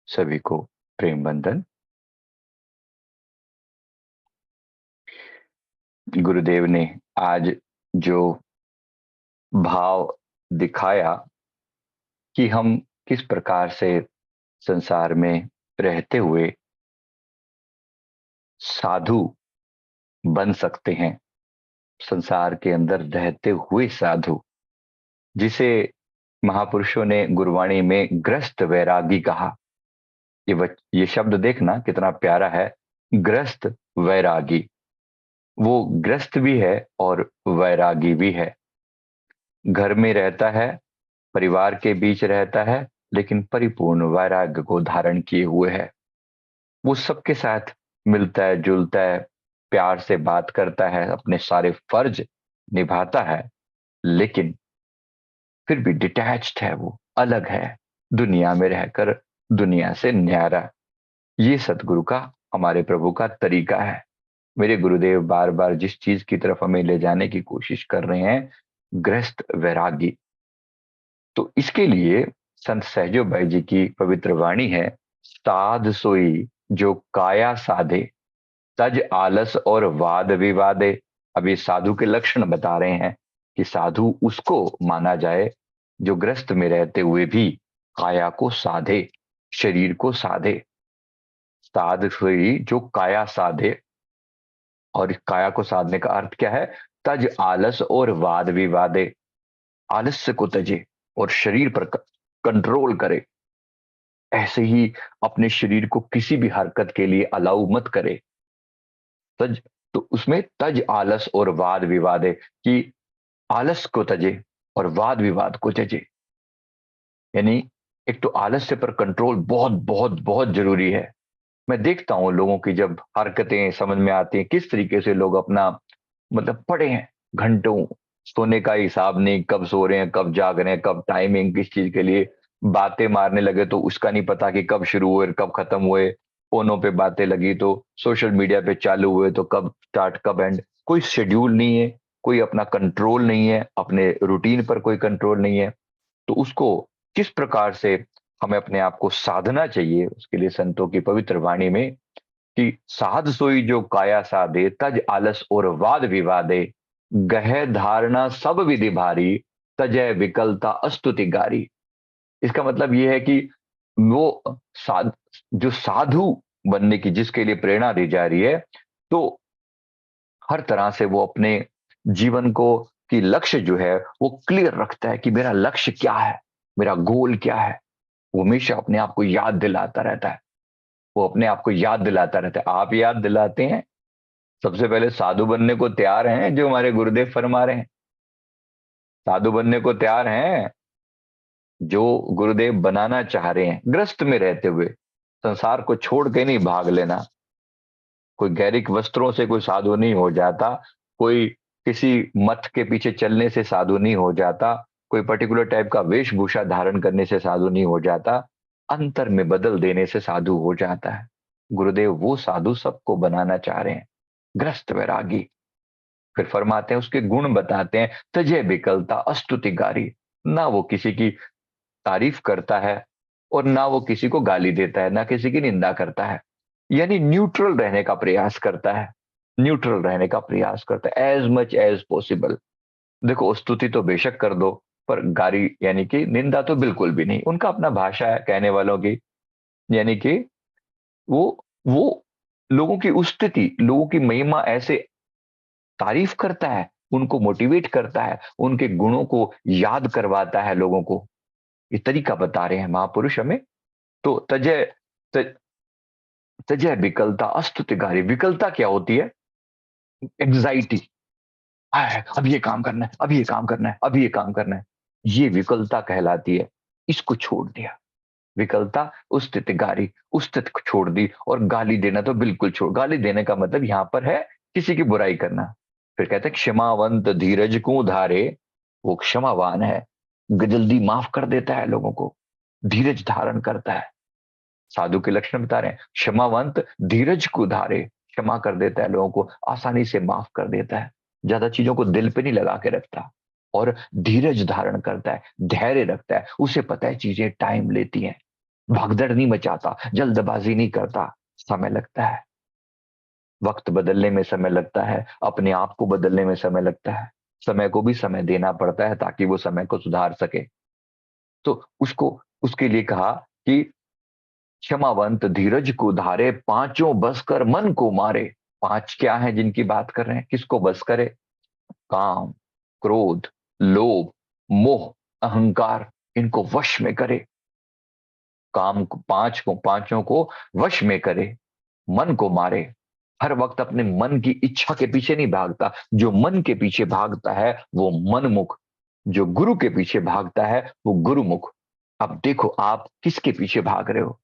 सभी को प्रेम बंधन। गुरुदेव ने आज जो भाव दिखाया कि हम किस प्रकार से संसार में रहते हुए साधु बन सकते हैं, संसार के अंदर रहते हुए साधु, जिसे महापुरुषों ने गुरवाणी में ग्रस्त वैरागी कहा। ये शब्द देखना कितना प्यारा है, ग्रस्त वैरागी। वो ग्रस्त भी है और वैरागी भी है। घर में रहता है, परिवार के बीच रहता है, लेकिन परिपूर्ण वैराग्य को धारण किए हुए है। वो सबके साथ मिलता है, जुलता है, प्यार से बात करता है, अपने सारे फर्ज निभाता है, लेकिन फिर भी डिटैच्ड है, वो अलग है, दुनिया में रहकर दुनिया से न्यारा। ये सतगुरु का, हमारे प्रभु का तरीका है। मेरे गुरुदेव बार बार जिस चीज की तरफ हमें ले जाने की कोशिश कर रहे हैं, गृहस्थ वैरागी, तो इसके लिए संत सहजो भाई जी की पवित्र वाणी है, साध सोई जो काया साधे, तज आलस और वाद विवादे। अभी साधु के लक्षण बता रहे हैं कि साधु उसको माना जाए जो ग्रस्त में रहते हुए भी काया को साधे, शरीर को साधे। साध सोई जो काया साधे, और काया को साधने का अर्थ क्या है? तज आलस और वाद विवादे, आलस्य को तजे और शरीर पर कंट्रोल करे। ऐसे ही अपने शरीर को किसी भी हरकत के लिए अलाउ मत करे। तज, तो उसमें तज आलस और वाद विवाद है कि आलस को तजे और वाद विवाद को तजे। यानी एक तो आलस्य पर कंट्रोल बहुत बहुत बहुत जरूरी है। मैं देखता हूं लोगों की जब हरकतें समझ में आती हैं, किस तरीके से लोग अपना मतलब पड़े हैं घंटों, सोने का हिसाब नहीं, कब सो रहे हैं, कब जाग रहे हैं, कब टाइमिंग किस चीज के लिए, बातें मारने लगे तो उसका नहीं पता कि कब शुरू हुए कब खत्म हुए, फोनों पे बातें लगी तो सोशल मीडिया पे चालू हुए तो कब स्टार्ट कब एंड, कोई शेड्यूल नहीं है, कोई अपना कंट्रोल नहीं है, अपने रूटीन पर कोई कंट्रोल नहीं है। तो उसको किस प्रकार से हमें अपने आप को साधना चाहिए, उसके लिए संतों की पवित्र वाणी में कि साध सोई जो काया साधे, तज आलस और वाद विवादे, गह धारणा सब विधि भारी, तजय विकलता अस्तुति गारी। इसका मतलब यह है कि वो साध जो साधु बनने की जिसके लिए प्रेरणा दी जा रही है, तो हर तरह से वो अपने जीवन को की लक्ष्य जो है वो क्लियर रखता है कि मेरा लक्ष्य क्या है, मेरा गोल क्या है। वो हमेशा अपने आप को याद दिलाता रहता है, वो अपने आप को याद दिलाता रहता है। आप याद दिलाते हैं? सबसे पहले साधु बनने को तैयार हैं जो हमारे गुरुदेव फरमा रहे हैं? साधु बनने को तैयार हैं जो गुरुदेव बनाना चाह रहे हैं, ग्रस्त में रहते हुए। संसार को छोड़ के नहीं भाग लेना। कोई गैरिक वस्त्रों से कोई साधु नहीं हो जाता, कोई किसी मत के पीछे चलने से साधु नहीं हो जाता, कोई पर्टिकुलर टाइप का वेशभूषा धारण करने से साधु नहीं हो जाता, अंतर में बदल देने से साधु हो जाता है। गुरुदेव वो साधु सबको बनाना चाह रहे हैं, ग्रस्त वैरागी। फिर फरमाते हैं, उसके गुण बताते हैं, तजय विकलता अस्तुति गारी। ना वो किसी की तारीफ करता है और ना वो किसी को गाली देता है, ना किसी की निंदा करता है। यानी न्यूट्रल रहने का प्रयास करता है, न्यूट्रल रहने का प्रयास करता है एज मच एज पॉसिबल। देखो, स्तुति तो बेशक कर दो, पर गाली यानी कि निंदा तो बिल्कुल भी नहीं। उनका अपना भाषा है कहने वालों की, यानी कि वो लोगों की स्थिति, लोगों की महिमा ऐसे तारीफ करता है, उनको मोटिवेट करता है, उनके गुणों को याद करवाता है लोगों को। ये तरीका बता रहे हैं महापुरुष हमें। तो तजय तजय विकलता अस्तुतिगारी। विकलता क्या होती है? एग्जाइटी, अब ये काम करना है, अब ये काम करना है, अब ये काम करना है, ये विकलता कहलाती है। इसको छोड़ दिया, विकलता उस्तितगारी, उस्तित को छोड़ दी, और गाली देना तो बिल्कुल छोड़। गाली देने का मतलब यहां पर है किसी की बुराई करना। फिर कहते हैं क्षमावंत धीरज को धारे, वो क्षमावान है, जल्दी माफ कर देता है लोगों को, धीरज धारण करता है। साधु के लक्षण बता रहे हैं, क्षमावंत धीरज को धारे, क्षमा कर देता है लोगों को, आसानी से माफ कर देता है, ज्यादा चीजों को दिल पे नहीं लगा के रखता, और धीरज धारण करता है, धैर्य रखता है। उसे पता है चीजें टाइम लेती हैं, भागदड़ नहीं मचाता, जल्दबाजी नहीं करता। समय लगता है, वक्त बदलने में समय लगता है, अपने आप को बदलने में समय लगता है, समय को भी समय देना पड़ता है ताकि वो समय को सुधार सके। तो उसको उसके लिए कहा कि क्षमावंत धीरज को धारे, पांचों बस कर मन को मारे। पांच क्या है जिनकी बात कर रहे हैं, किसको बस करे? काम, क्रोध, लोभ, मोह, अहंकार, इनको वश में करे। काम को, पांचों को वश में करे, मन को मारे। हर वक्त अपने मन की इच्छा के पीछे नहीं भागता। जो मन के पीछे भागता है वो मनमुख, जो गुरु के पीछे भागता है वो गुरुमुख। अब देखो आप किसके पीछे भाग रहे हो?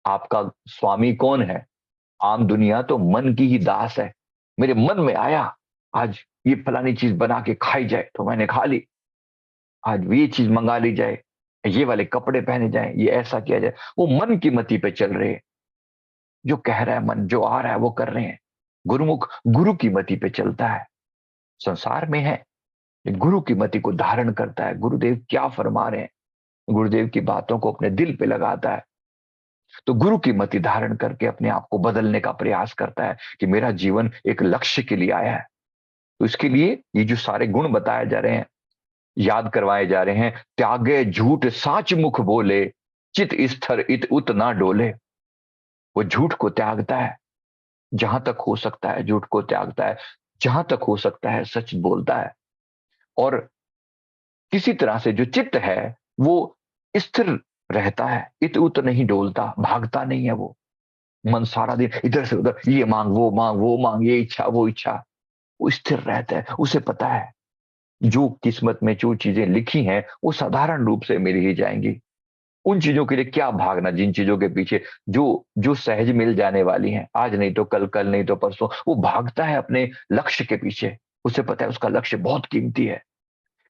आपका स्वामी कौन है? आम दुनिया तो मन की ही दास है। मेरे मन में आया आज ये फलानी चीज बना के खाई जाए तो मैंने खा ली, आज ये चीज मंगा ली जाए, ये वाले कपड़े पहने जाए, ये ऐसा किया जाए। वो मन की मति पे चल रहे हैं। जो कह रहा है मन, जो आ रहा है वो कर रहे हैं। गुरुमुख गुरु की मति पे चलता है, संसार में है, गुरु की मति को धारण करता है। गुरुदेव क्या फरमा रहे हैं, गुरुदेव की बातों को अपने दिल पे लगाता है। तो गुरु की मति धारण करके अपने आप को बदलने का प्रयास करता है कि मेरा जीवन एक लक्ष्य के लिए आया है। तो इसके लिए ये जो सारे गुण बताए जा रहे हैं, याद करवाए जा रहे हैं। त्यागे झूठ साच मुख बोले, चित स्थिर इत उत ना डोले। वो झूठ को त्यागता है, जहां तक हो सकता है झूठ को त्यागता है, जहां तक हो सकता है सच बोलता है। और किसी तरह से जो चित्त है वो स्थिर रहता है, इत उत नहीं डोलता, भागता नहीं है वो। मन सारा दिन इधर से उधर, ये मांग वो मांग, वो मांग, ये इच्छा वो इच्छा। वो स्थिर रहता है, उसे पता है जो किस्मत में जो चीजें लिखी हैं वो साधारण रूप से मिल ही जाएंगी। उन चीजों के लिए क्या भागना, जिन चीजों के पीछे जो जो सहज मिल जाने वाली हैं, आज नहीं तो कल, कल नहीं तो परसों। वो भागता है अपने लक्ष्य के पीछे, उसे पता है उसका लक्ष्य बहुत कीमती है।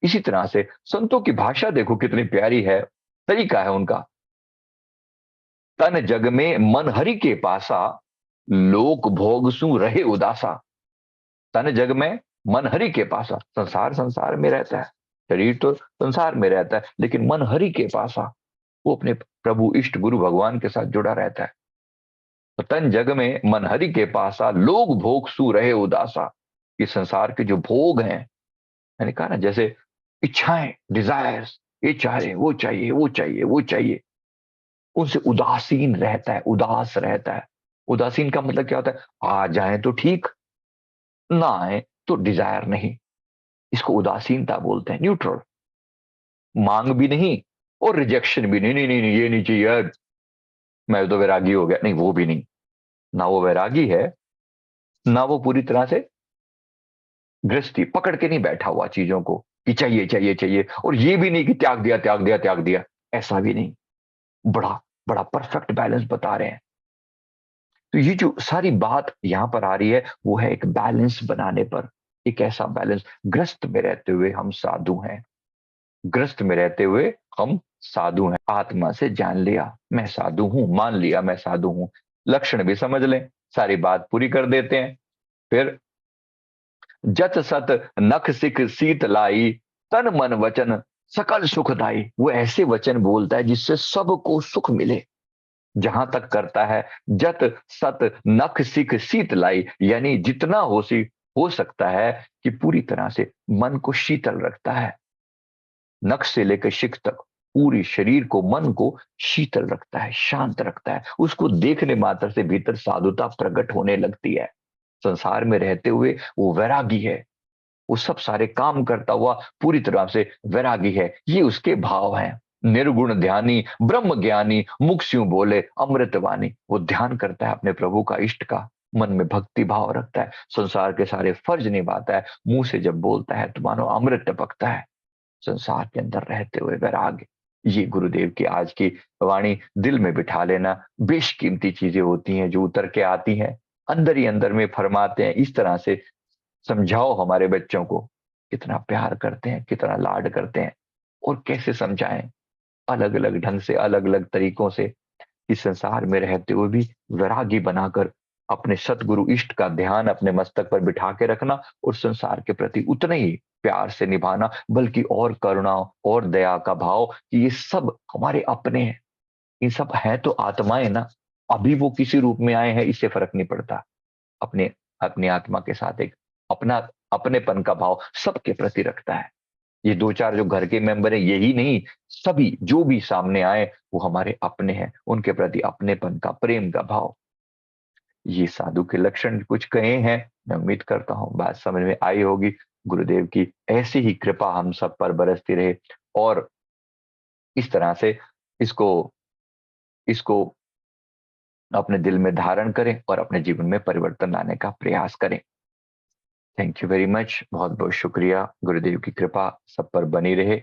इसी तरह से संतों की भाषा देखो कितनी प्यारी है, तरीका है उनका। तन जग में मन हरि के पासा, लोक भोग सु रहे उदासा। तन जग में मन हरि के पासा, संसार संसार में रहता है, शरीर तो संसार में रहता है, लेकिन मन हरि के पासा, वो अपने प्रभु इष्ट गुरु भगवान के साथ जुड़ा रहता है। तो तन जग में मन हरि के पासा, लोग भोग सु रहे उदासा। ये संसार के जो भोग हैं, मैंने कहा ना, जैसे इच्छाएं, डिजायर्स, ये चाहे वो चाहिए, वो चाहिए, वो चाहिए, उनसे उदासीन रहता है, उदास रहता है। उदासीन का मतलब क्या होता है? आ जाए तो ठीक, ना आए तो डिजायर नहीं। इसको उदासीनता बोलते हैं, न्यूट्रल। मांग भी नहीं और रिजेक्शन भी नहीं, नहीं नहीं नहीं ये नहीं चाहिए यार, मैं तो वैरागी हो गया, नहीं वो भी नहीं। ना वो वैरागी है, ना वो पूरी तरह से गृहस्थी पकड़ के नहीं बैठा हुआ चीजों को कि चाहिए चाहिए चाहिए, और ये भी नहीं कि त्याग दिया त्याग दिया त्याग दिया, ऐसा भी नहीं। बड़ा बड़ा परफेक्ट बैलेंस बता रहे हैं। तो ये जो सारी बात यहां पर आ रही है वो है एक बैलेंस बनाने पर। एक ऐसा बैलेंस, ग्रस्त में रहते हुए हम साधु हैं, ग्रस्त में रहते हुए हम साधु हैं। आत्मा से जान लिया मैं साधु हूं, मान लिया मैं साधु हूं, लक्षण भी समझ लें, सारी बात पूरी कर देते हैं। फिर जत सत नख सिख सीत लाई, तन मन वचन सकल सुखदाई। वो ऐसे वचन बोलता है जिससे सबको सुख मिले। जहां तक करता है जत सत नख सिख शीत लाई, यानी जितना हो सकता है कि पूरी तरह से मन को शीतल रखता है। नख से लेकर शिख तक पूरी शरीर को, मन को शीतल रखता है, शांत रखता है। उसको देखने मात्र से भीतर साधुता प्रकट होने लगती है। संसार में रहते हुए वो वैरागी है, वो सब सारे काम करता हुआ पूरी तरह से वैरागी है। ये उसके भाव हैं। निर्गुण ध्यानी ब्रह्म ज्ञानी, मुख स्यों बोले अमृतवाणी। वो ध्यान करता है अपने प्रभु का, इष्ट का, मन में भक्ति भाव रखता है, संसार के सारे फर्ज निभाता है, मुंह से जब बोलता है तो मानो अमृत टपकता है। संसार के अंदर रहते हुए वैराग्य, ये गुरुदेव की आज की वाणी दिल में बिठा लेना। बेशकीमती चीजें होती हैं जो उतर के आती हैं, अंदर ही अंदर में फरमाते हैं। इस तरह से समझाओ हमारे बच्चों को, कितना प्यार करते हैं, कितना लाड करते हैं, और कैसे समझाएं अलग अलग ढंग से, अलग अलग तरीकों से। इस संसार में रहते हुए भी वैरागी बनाकर अपने सतगुरु इष्ट का ध्यान अपने मस्तक पर बिठा के रखना, और संसार के प्रति उतने ही प्यार से निभाना, बल्कि और करुणा और दया का भाव कि ये सब हमारे अपने हैं। इन सब है तो आत्माएं ना, अभी वो किसी रूप में आए हैं इससे फर्क नहीं पड़ता। अपने अपनी आत्मा के साथ एक अपना अपनेपन का भाव सबके प्रति रखता है। ये दो चार जो घर के मेंबर हैं यही नहीं, सभी जो भी सामने आए वो हमारे अपने हैं, उनके प्रति अपनेपन का, प्रेम का भाव। ये साधु के लक्षण कुछ कहे हैं। मैं उम्मीद करता हूं बात समझ में आई होगी। गुरुदेव की ऐसी ही कृपा हम सब पर बरसती रहे और इस तरह से इसको इसको अपने दिल में धारण करें और अपने जीवन में परिवर्तन लाने का प्रयास करें। Thank you very much. बहुत बहुत शुक्रिया। गुरुदेव की कृपा सब पर बनी रहे।